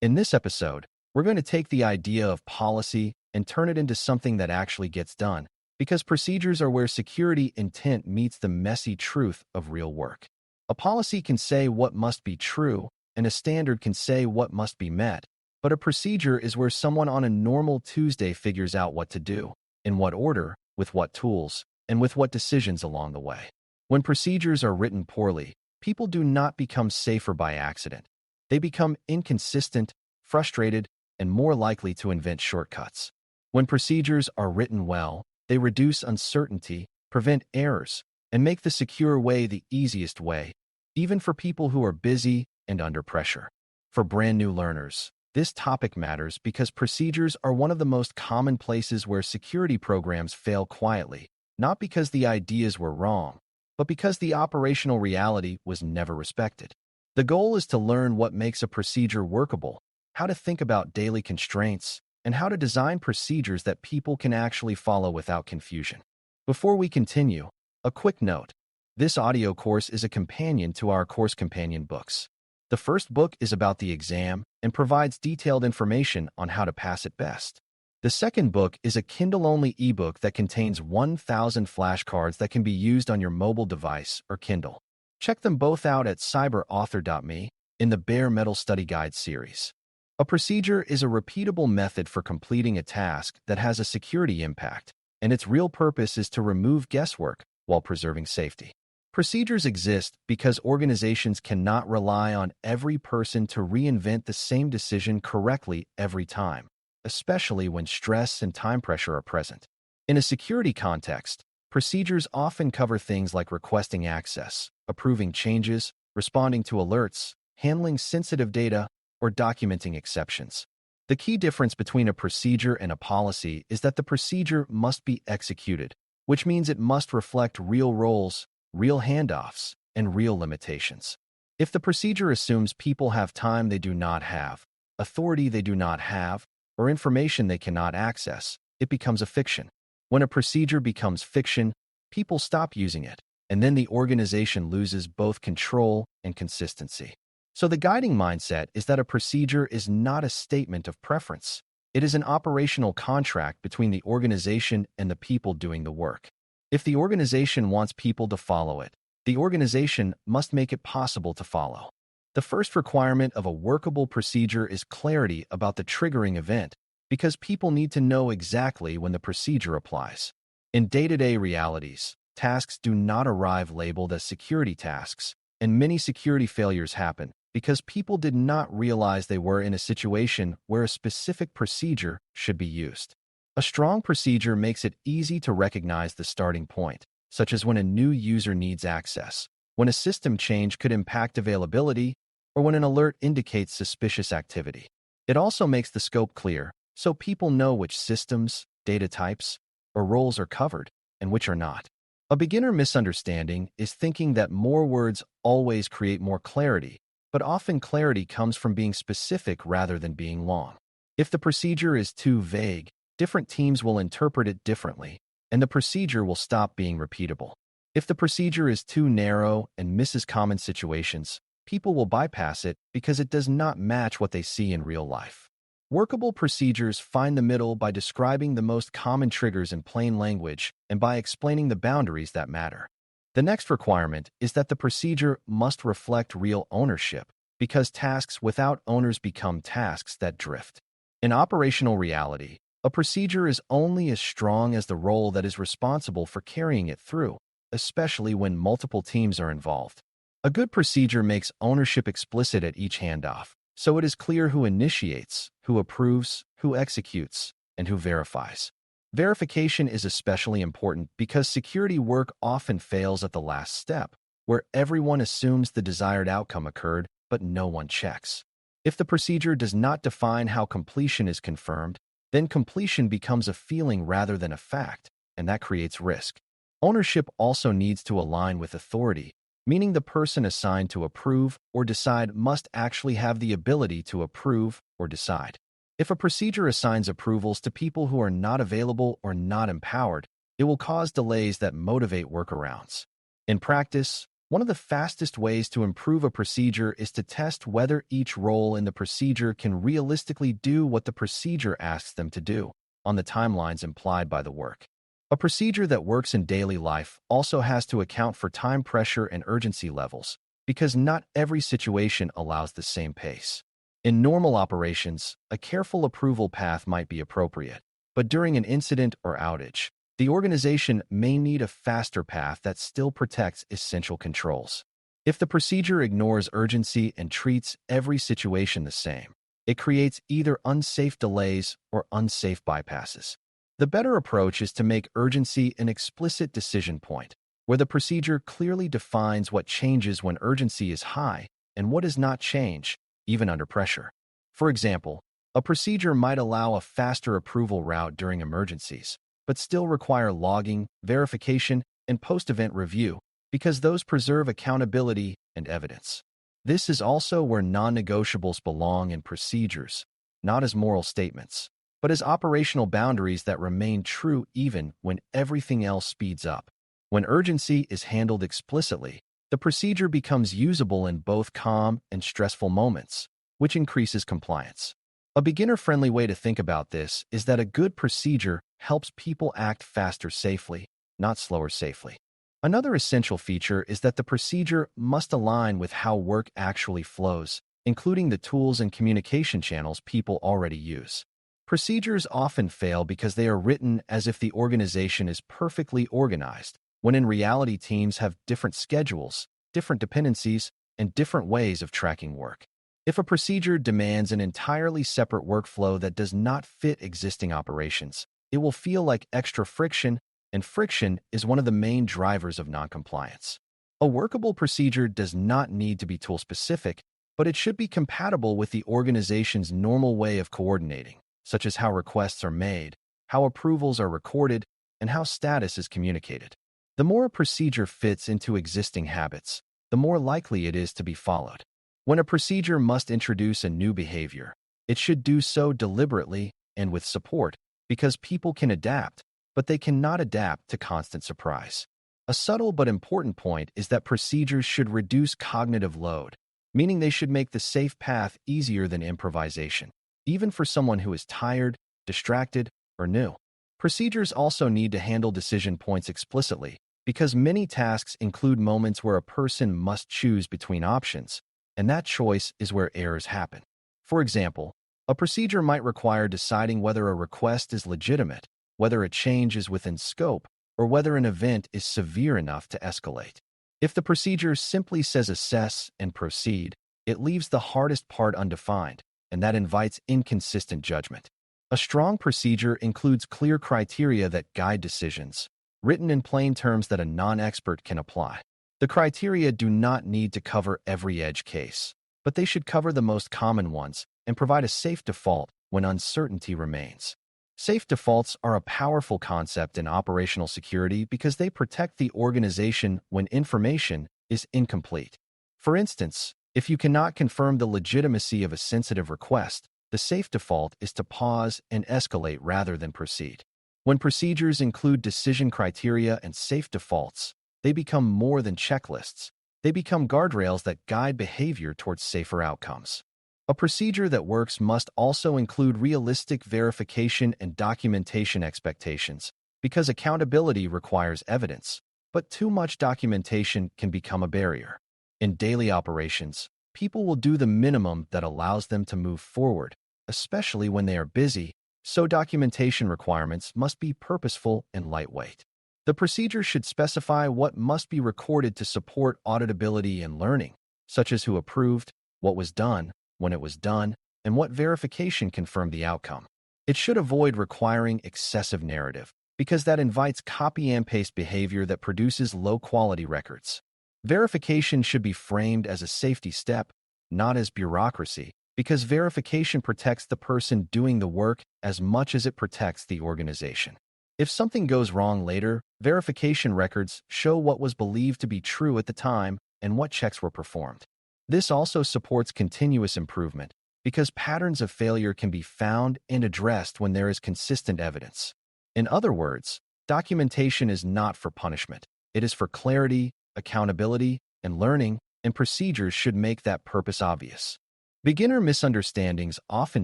In this episode, we're going to take the idea of policy and turn it into something that actually gets done, because procedures are where security intent meets the messy truth of real work. A policy can say what must be true, and a standard can say what must be met, but a procedure is where someone on a normal Tuesday figures out what to do, in what order, with what tools, and with what decisions along the way. When procedures are written poorly, people do not become safer by accident. They become inconsistent, frustrated, and more likely to invent shortcuts. When procedures are written well, they reduce uncertainty, prevent errors, and make the secure way the easiest way, even for people who are busy and under pressure. For brand new learners, this topic matters because procedures are one of the most common places where security programs fail quietly, not because the ideas were wrong, but because the operational reality was never respected. The goal is to learn what makes a procedure workable, how to think about daily constraints, and how to design procedures that people can actually follow without confusion. Before we continue, a quick note. This audio course is a companion to our course companion books. The first book is about the exam and provides detailed information on how to pass it best. The second book is a Kindle-only ebook that contains 1,000 flashcards that can be used on your mobile device or Kindle. Check them both out at cyber.author.me in the Bare Metal Study Guide series. A procedure is a repeatable method for completing a task that has a security impact, and its real purpose is to remove guesswork while preserving safety. Procedures exist because organizations cannot rely on every person to reinvent the same decision correctly every time, especially when stress and time pressure are present. In a security context, procedures often cover things like requesting access, approving changes, responding to alerts, handling sensitive data, or documenting exceptions. The key difference between a procedure and a policy is that the procedure must be executed, which means it must reflect real roles, real handoffs, and real limitations. If the procedure assumes people have time they do not have, authority they do not have, or information they cannot access, it becomes a fiction. When a procedure becomes fiction, people stop using it, and then the organization loses both control and consistency. So the guiding mindset is that a procedure is not a statement of preference. It is an operational contract between the organization and the people doing the work. If the organization wants people to follow it, the organization must make it possible to follow. The first requirement of a workable procedure is clarity about the triggering event, because people need to know exactly when the procedure applies. In day-to-day realities, tasks do not arrive labeled as security tasks, and many security failures happen because people did not realize they were in a situation where a specific procedure should be used. A strong procedure makes it easy to recognize the starting point, such as when a new user needs access, when a system change could impact availability, or when an alert indicates suspicious activity. It also makes the scope clear, so people know which systems, data types, or roles are covered, and which are not. A beginner misunderstanding is thinking that more words always create more clarity, but often clarity comes from being specific rather than being long. If the procedure is too vague, different teams will interpret it differently, and the procedure will stop being repeatable. If the procedure is too narrow and misses common situations, people will bypass it because it does not match what they see in real life. Workable procedures find the middle by describing the most common triggers in plain language and by explaining the boundaries that matter. The next requirement is that the procedure must reflect real ownership, because tasks without owners become tasks that drift. In operational reality, a procedure is only as strong as the role that is responsible for carrying it through, especially when multiple teams are involved. A good procedure makes ownership explicit at each handoff, so it is clear who initiates, who approves, who executes, and who verifies. Verification is especially important because security work often fails at the last step, where everyone assumes the desired outcome occurred, but no one checks. If the procedure does not define how completion is confirmed, then completion becomes a feeling rather than a fact, and that creates risk. Ownership also needs to align with authority, meaning the person assigned to approve or decide must actually have the ability to approve or decide. If a procedure assigns approvals to people who are not available or not empowered, it will cause delays that motivate workarounds. In practice, One of the fastest ways to improve a procedure is to test whether each role in the procedure can realistically do what the procedure asks them to do on the timelines implied by the work. A procedure that works in daily life also has to account for time pressure and urgency levels, because not every situation allows the same pace. In normal operations, a careful approval path might be appropriate, but during an incident or outage, the organization may need a faster path that still protects essential controls. If the procedure ignores urgency and treats every situation the same, it creates either unsafe delays or unsafe bypasses. The better approach is to make urgency an explicit decision point, where the procedure clearly defines what changes when urgency is high and what does not change, even under pressure. For example, a procedure might allow a faster approval route during emergencies, but still require logging, verification, and post-event review because those preserve accountability and evidence. This is also where non-negotiables belong in procedures, not as moral statements, but as operational boundaries that remain true even when everything else speeds up. When urgency is handled explicitly, the procedure becomes usable in both calm and stressful moments, which increases compliance. A beginner-friendly way to think about this is that a good procedure helps people act faster safely, not slower safely. Another essential feature is that the procedure must align with how work actually flows, including the tools and communication channels people already use. Procedures often fail because they are written as if the organization is perfectly organized, when in reality teams have different schedules, different dependencies, and different ways of tracking work. If a procedure demands an entirely separate workflow that does not fit existing operations, it will feel like extra friction, and friction is one of the main drivers of noncompliance. A workable procedure does not need to be tool-specific, but it should be compatible with the organization's normal way of coordinating, such as how requests are made, how approvals are recorded, and how status is communicated. The more a procedure fits into existing habits, the more likely it is to be followed. When a procedure must introduce a new behavior, it should do so deliberately and with support, because people can adapt, but they cannot adapt to constant surprise. A subtle but important point is that procedures should reduce cognitive load, meaning they should make the safe path easier than improvisation, even for someone who is tired, distracted, or new. Procedures also need to handle decision points explicitly, because many tasks include moments where a person must choose between options, and that choice is where errors happen. For example, a procedure might require deciding whether a request is legitimate, whether a change is within scope, or whether an event is severe enough to escalate. If the procedure simply says assess and proceed, it leaves the hardest part undefined, and that invites inconsistent judgment. A strong procedure includes clear criteria that guide decisions, written in plain terms that a non-expert can apply. The criteria do not need to cover every edge case, but they should cover the most common ones and provide a safe default when uncertainty remains. Safe defaults are a powerful concept in operational security because they protect the organization when information is incomplete. For instance, if you cannot confirm the legitimacy of a sensitive request, the safe default is to pause and escalate rather than proceed. When procedures include decision criteria and safe defaults, they become more than checklists. They become guardrails that guide behavior towards safer outcomes. A procedure that works must also include realistic verification and documentation expectations, because accountability requires evidence, but too much documentation can become a barrier. In daily operations, people will do the minimum that allows them to move forward, especially when they are busy, so documentation requirements must be purposeful and lightweight. The procedure should specify what must be recorded to support auditability and learning, such as who approved, what was done, when it was done, and what verification confirmed the outcome. It should avoid requiring excessive narrative, because that invites copy and paste behavior that produces low-quality records. Verification should be framed as a safety step, not as bureaucracy, because verification protects the person doing the work as much as it protects the organization. If something goes wrong later, verification records show what was believed to be true at the time and what checks were performed. This also supports continuous improvement, because patterns of failure can be found and addressed when there is consistent evidence. In other words, documentation is not for punishment. It is for clarity, accountability, and learning, and procedures should make that purpose obvious. Beginner misunderstandings often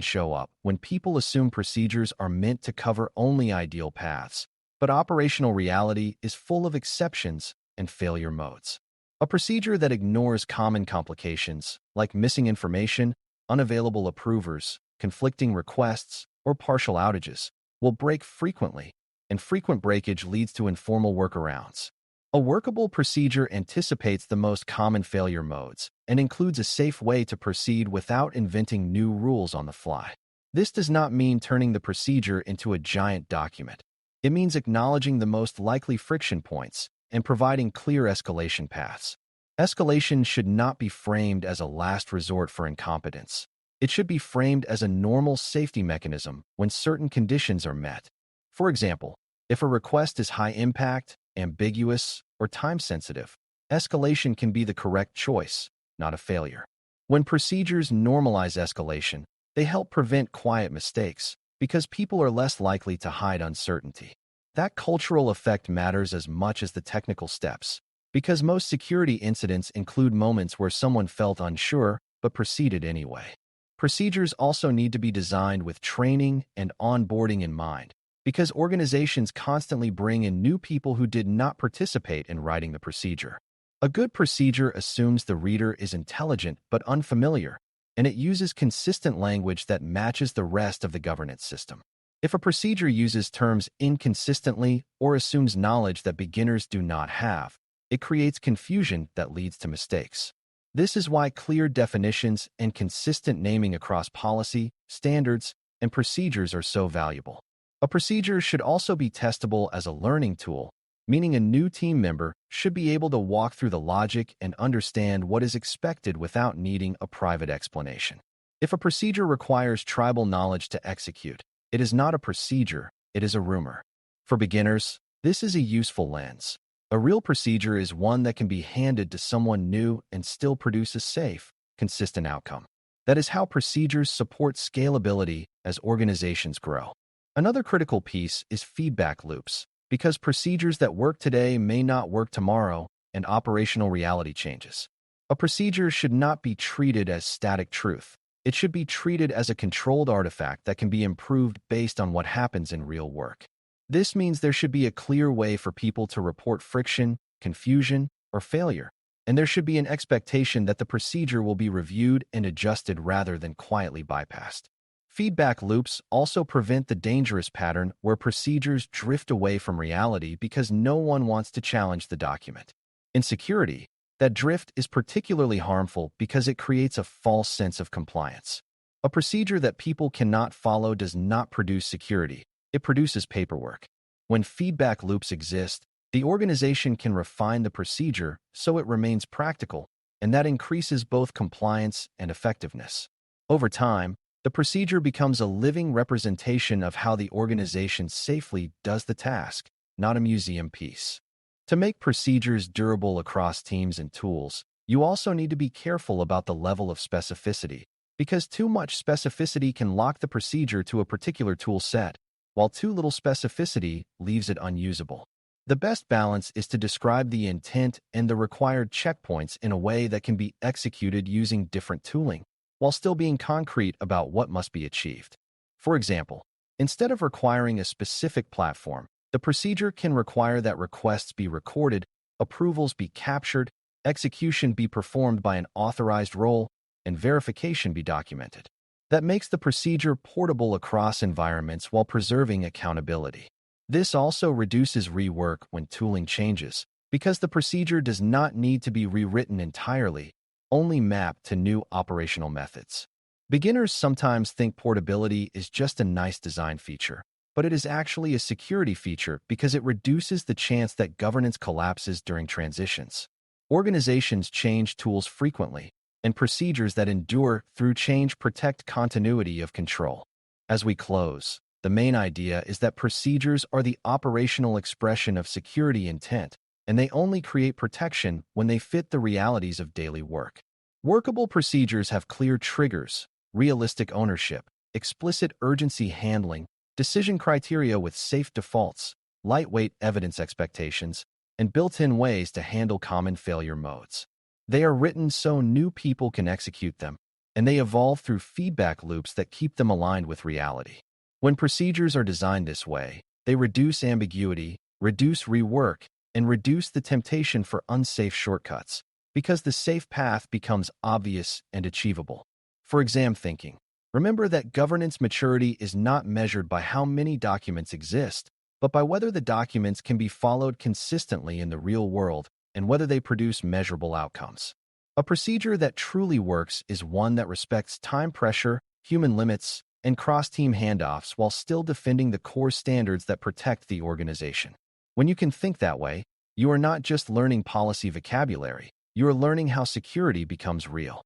show up when people assume procedures are meant to cover only ideal paths, but operational reality is full of exceptions and failure modes. A procedure that ignores common complications, like missing information, unavailable approvers, conflicting requests, or partial outages, will break frequently, and frequent breakage leads to informal workarounds. A workable procedure anticipates the most common failure modes and includes a safe way to proceed without inventing new rules on the fly. This does not mean turning the procedure into a giant document. It means acknowledging the most likely friction points and providing clear escalation paths. Escalation should not be framed as a last resort for incompetence. It should be framed as a normal safety mechanism when certain conditions are met. For example, if a request is high impact, ambiguous, or time-sensitive, escalation can be the correct choice, not a failure. When procedures normalize escalation, they help prevent quiet mistakes because people are less likely to hide uncertainty. That cultural effect matters as much as the technical steps, because most security incidents include moments where someone felt unsure but proceeded anyway. Procedures also need to be designed with training and onboarding in mind, because organizations constantly bring in new people who did not participate in writing the procedure. A good procedure assumes the reader is intelligent but unfamiliar, and it uses consistent language that matches the rest of the governance system. If a procedure uses terms inconsistently or assumes knowledge that beginners do not have, it creates confusion that leads to mistakes. This is why clear definitions and consistent naming across policy, standards, and procedures are so valuable. A procedure should also be testable as a learning tool, meaning a new team member should be able to walk through the logic and understand what is expected without needing a private explanation. If a procedure requires tribal knowledge to execute, it is not a procedure, it is a rumor. For beginners, this is a useful lens. A real procedure is one that can be handed to someone new and still produce a safe, consistent outcome. That is how procedures support scalability as organizations grow. Another critical piece is feedback loops, because procedures that work today may not work tomorrow and operational reality changes. A procedure should not be treated as static truth. It should be treated as a controlled artifact that can be improved based on what happens in real work. This means there should be a clear way for people to report friction, confusion, or failure, and there should be an expectation that the procedure will be reviewed and adjusted rather than quietly bypassed. Feedback loops also prevent the dangerous pattern where procedures drift away from reality because no one wants to challenge the document. In security, that drift is particularly harmful because it creates a false sense of compliance. A procedure that people cannot follow does not produce security. It produces paperwork. When feedback loops exist, the organization can refine the procedure so it remains practical, and that increases both compliance and effectiveness. Over time, the procedure becomes a living representation of how the organization safely does the task, not a museum piece. To make procedures durable across teams and tools, you also need to be careful about the level of specificity, because too much specificity can lock the procedure to a particular tool set, while too little specificity leaves it unusable. The best balance is to describe the intent and the required checkpoints in a way that can be executed using different tooling, while still being concrete about what must be achieved. For example, instead of requiring a specific platform, the procedure can require that requests be recorded, approvals be captured, execution be performed by an authorized role, and verification be documented. That makes the procedure portable across environments while preserving accountability. This also reduces rework when tooling changes, because the procedure does not need to be rewritten entirely, only mapped to new operational methods. Beginners sometimes think portability is just a nice design feature, but it is actually a security feature because it reduces the chance that governance collapses during transitions. Organizations change tools frequently, and procedures that endure through change protect continuity of control. As we close, the main idea is that procedures are the operational expression of security intent, and they only create protection when they fit the realities of daily work. Workable procedures have clear triggers, realistic ownership, explicit urgency handling, decision criteria with safe defaults, lightweight evidence expectations, and built-in ways to handle common failure modes. They are written so new people can execute them, and they evolve through feedback loops that keep them aligned with reality. When procedures are designed this way, they reduce ambiguity, reduce rework, and reduce the temptation for unsafe shortcuts, because the safe path becomes obvious and achievable. For exam thinking, remember that governance maturity is not measured by how many documents exist, but by whether the documents can be followed consistently in the real world and whether they produce measurable outcomes. A procedure that truly works is one that respects time pressure, human limits, and cross-team handoffs while still defending the core standards that protect the organization. When you can think that way, you are not just learning policy vocabulary, you are learning how security becomes real.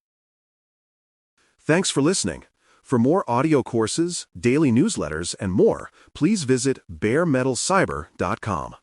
Thanks for listening. For more audio courses, daily newsletters, and more, please visit BareMetalCyber.com.